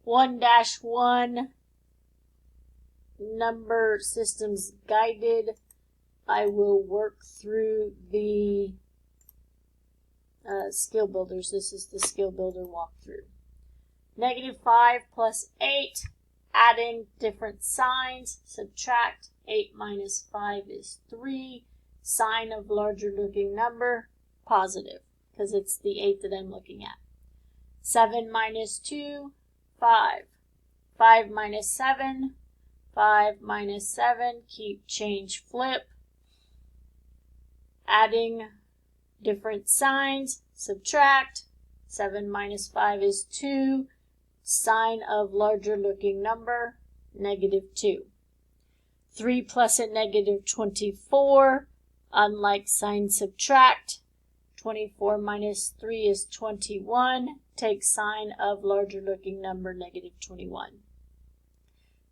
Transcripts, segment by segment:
1-1 number systems guided. I will work through the skill builders. This is the skill builder walkthrough. -5 plus 8, adding different signs, subtract. 8 minus 5 is 3. Sign of larger looking number, positive, because it's the 8 that I'm looking at. 7 minus 2, 5. 5 minus 7, 5 minus 7, keep, change, flip. Adding different signs, subtract. 7 minus 5 is 2. Sign of larger looking number, -2. 3 plus a -24, unlike sign subtract. 24 minus 3 is 21. Take sign of larger looking number, -21.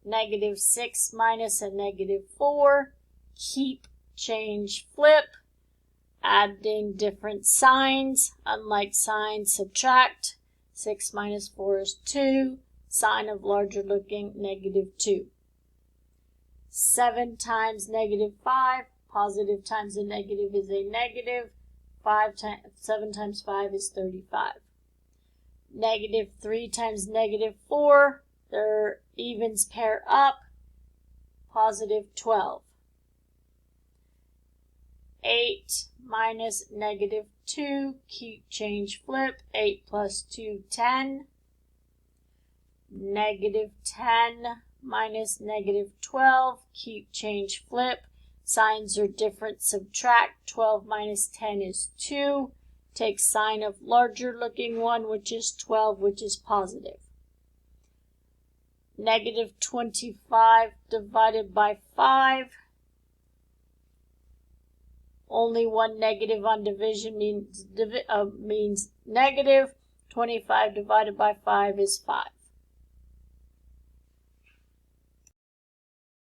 -6 minus a -4, keep, change, flip. Adding different signs, unlike sign subtract. 6 minus 4 is 2. Sign of larger looking, -2. 7 times -5, positive times a negative is a negative. 7 times 5 is 35. -3 times -4, their evens pair up, +12. 8 minus -2, keep, change, flip. 8 plus 2, 10. -10 minus -12, keep, change, flip. Signs are different, subtract. 12 minus 10 is 2. Take sign of larger looking one, which is 12, which is positive. -25 divided by 5. Only one negative on division means negative. 25 divided by 5 is 5.